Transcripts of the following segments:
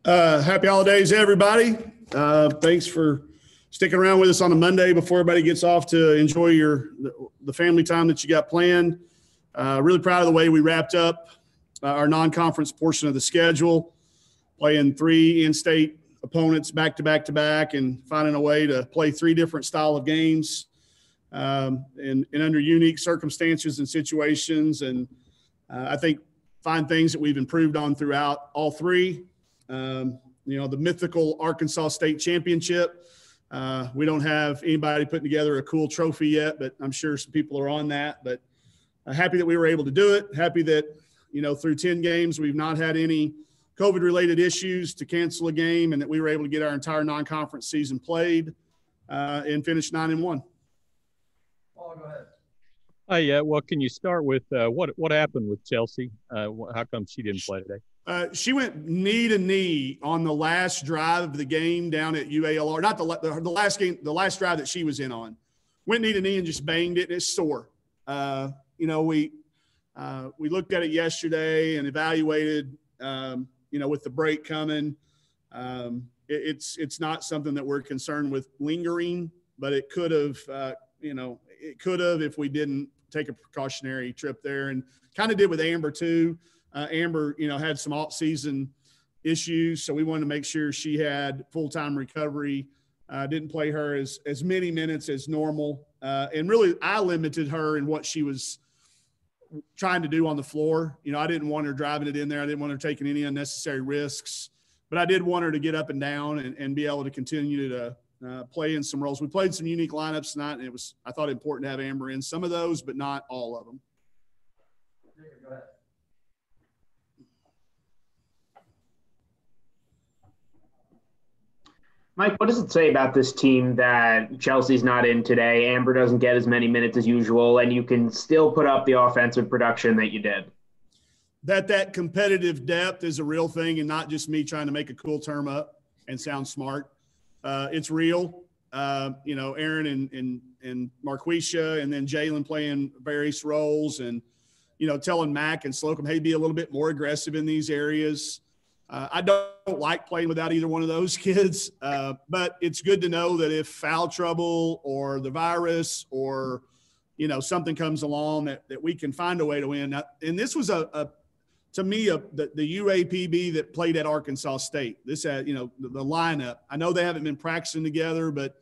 Happy holidays, everybody. Thanks for sticking around with us on a Monday before everybody gets off to enjoy the family time that you got planned. Really proud of the way we wrapped up our non-conference portion of the schedule, playing 3 in-state opponents back to back to back and finding a way to play 3 different style of games and under unique circumstances and situations. And I think find things that we've improved on throughout all 3. The mythical Arkansas State Championship. We don't have anybody putting together a cool trophy yet, but I'm sure some people are on that. But happy that we were able to do it. Happy that, through 10 games, we've not had any COVID-related issues to cancel a game, and that we were able to get our entire non-conference season played and finish 9-1. Paul, go ahead. Yeah. Well, can you start with what happened with Chelsea? How come she didn't play today? She went knee to knee on the last drive of the game down at UALR. Not the last game, the last drive that she was in on. Went knee to knee and just banged it, and it's sore. We looked at it yesterday and evaluated. With the break coming, it's not something that we're concerned with lingering, but it could have. It could have if we didn't take a precautionary trip there, and kind of did with Amber too. Amber, had some off-season issues, so we wanted to make sure she had full-time recovery. Didn't play her as many minutes as normal, and really I limited her in what she was trying to do on the floor. I didn't want her driving it in there. I didn't want her taking any unnecessary risks, but I did want her to get up and down and be able to continue to play in some roles. We played some unique lineups tonight, and I thought important to have Amber in some of those, but not all of them. Go ahead. Mike, what does it say about this team that Chelsea's not in today, Amber doesn't get as many minutes as usual, and you can still put up the offensive production that you did? That competitive depth is a real thing, and not just me trying to make a cool term up and sound smart. It's real. Aaron and Marquisha, and then Jalen playing various roles, and, telling Mac and Slocum, hey, be a little bit more aggressive in these areas. I don't like playing without either one of those kids, but it's good to know that if foul trouble or the virus or, something comes along that we can find a way to win. And this was to me, the UAPB that played at Arkansas State. This had, the lineup. I know they haven't been practicing together, but,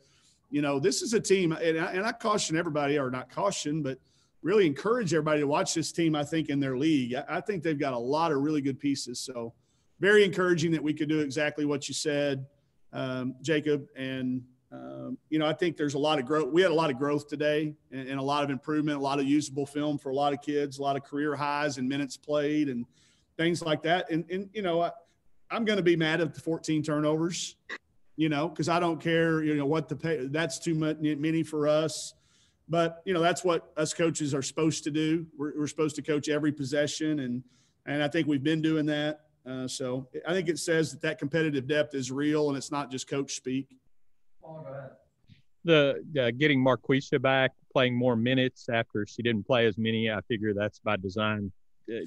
this is a team, and I caution everybody, or not caution, but really encourage everybody to watch this team, I think, in their league. I think they've got a lot of really good pieces. So very encouraging that we could do exactly what you said, Jacob. And, I think there's a lot of growth. We had a lot of growth today and a lot of improvement, a lot of usable film for a lot of kids, a lot of career highs and minutes played and things like that. And I'm going to be mad at the 14 turnovers, because I don't care, what the pay. That's too many for us. But, that's what us coaches are supposed to do. We're supposed to coach every possession, and I think we've been doing that. So I think it says that competitive depth is real, and it's not just coach speak. Paul, go ahead. The getting Marquisha back, playing more minutes after she didn't play as many, I figure that's by design.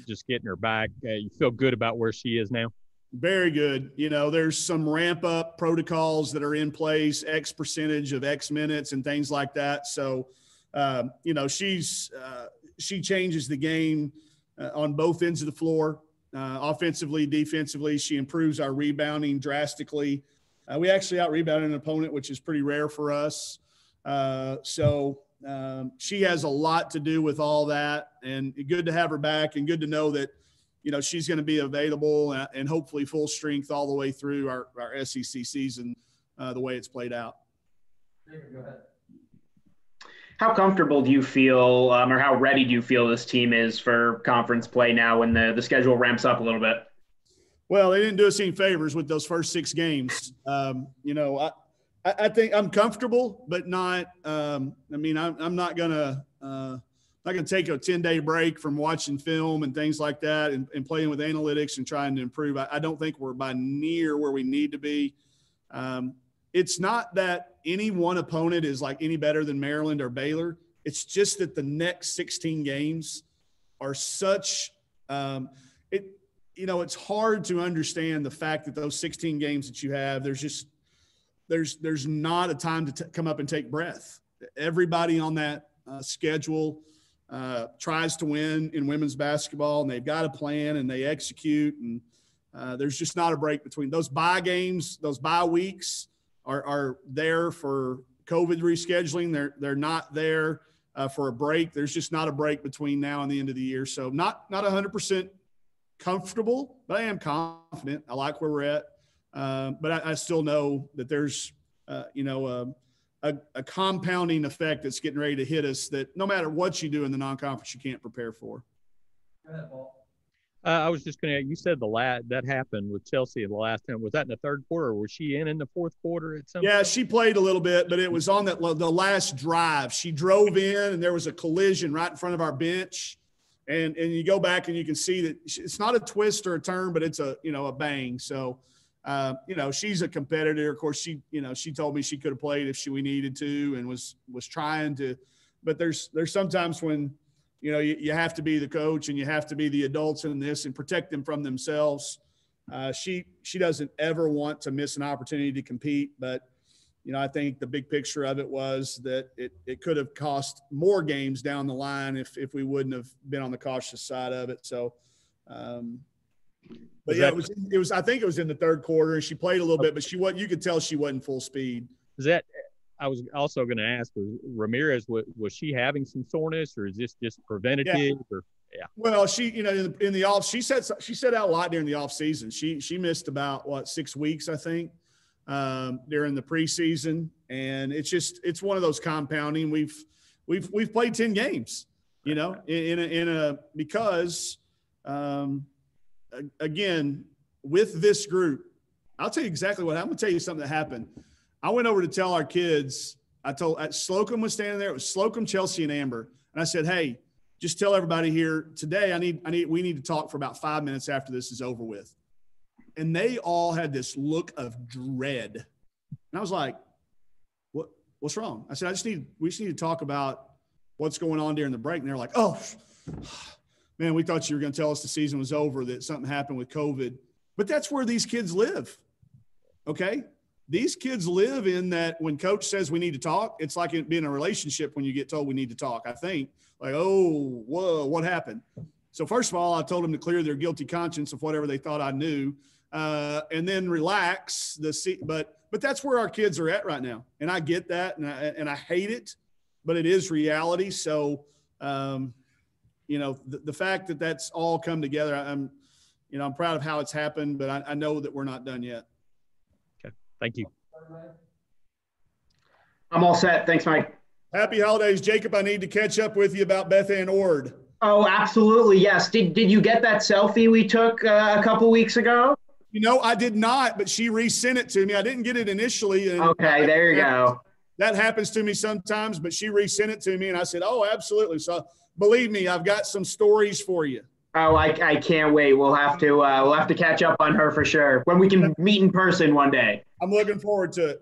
Just getting her back. You feel good about where she is now? Very good. There's some ramp up protocols that are in place, X percentage of X minutes and things like that. So, she changes the game on both ends of the floor. Offensively, defensively, she improves our rebounding drastically. We actually out-rebounded an opponent, which is pretty rare for us. So she has a lot to do with all that, and good to have her back, and good to know that, she's going to be available and hopefully full strength all the way through our SEC season, the way it's played out. Go ahead. How comfortable do you feel, or how ready do you feel this team is for conference play now when the schedule ramps up a little bit? Well, they didn't do us any favors with those first 6 games. I think I'm comfortable, but not. I'm not gonna take a 10-day break from watching film and things like that, and playing with analytics and trying to improve. I don't think we're by near where we need to be. It's not that any one opponent is like any better than Maryland or Baylor. It's just that the next 16 games are such it's hard to understand the fact that those 16 games that you have, there's not a time to come up and take breath. Everybody on that schedule tries to win in women's basketball, and they've got a plan and they execute. And there's just not a break between those bye games. Those bye weeks are there for COVID rescheduling. They're not there for a break. There's just not a break between now and the end of the year. So not 100% comfortable, but I am confident. I like where we're at. But I still know that there's, a compounding effect that's getting ready to hit us that no matter what you do in the non-conference, you can't prepare for. Go ahead, Paul. I was just going to, you said that happened with Chelsea the last time. Was that in the third quarter, or was she in the fourth quarter at some Yeah, point? she played a little bit, but it was on the last drive. She drove in and there was a collision right in front of our bench. And you go back and you can see that it's not a twist or a turn, but it's a bang. So, she's a competitor. Of course, she told me she could have played if we needed to and was trying to. But there's sometimes when, you have to be the coach and you have to be the adults in this and protect them from themselves. She doesn't ever want to miss an opportunity to compete. But, I think the big picture of it was that it could have cost more games down the line if we wouldn't have been on the cautious side of it. So, but yeah, it was. I think it was in the third quarter, and she played a little bit, but you could tell she wasn't full speed. I was also going to ask, was Ramirez, was she having some soreness, or is this just preventative? Yeah. Or yeah. Well, she, in the off, she said out a lot during the off season. She missed about 6 weeks, I think, during the preseason, and it's one of those compounding. We've played 10 games, because. Again, with this group, I'll tell you exactly I'm going to tell you something that happened. I went over to tell our kids, Slocum was standing there. It was Slocum, Chelsea, and Amber. And I said, hey, just tell everybody here today, we need to talk for about 5 minutes after this is over with. And they all had this look of dread. And I was like, what's wrong? I said, we just need to talk about what's going on during the break. And they're like, oh, man, we thought you were going to tell us the season was over, that something happened with COVID. But that's where these kids live, okay? These kids live in that when coach says we need to talk, it's like it being a relationship when you get told we need to talk, I think. Like, oh, whoa, what happened? So first of all, I told them to clear their guilty conscience of whatever they thought I knew, and then relax. But that's where our kids are at right now. And I get that, and I hate it, but it is reality. So, the fact that that's all come together, I'm proud of how it's happened, but I know that we're not done yet. Okay. Thank you. I'm all set. Thanks, Mike. Happy holidays, Jacob. I need to catch up with you about Beth Ann Ord. Oh, absolutely. Yes. Did you get that selfie we took a couple weeks ago? I did not, but she resent it to me. I didn't get it initially. And okay. There you go. That happens to me sometimes, but she resent it to me. And I said, oh, absolutely. So believe me, I've got some stories for you. Oh, I can't wait. We'll have to catch up on her for sure when we can meet in person one day. I'm looking forward to it.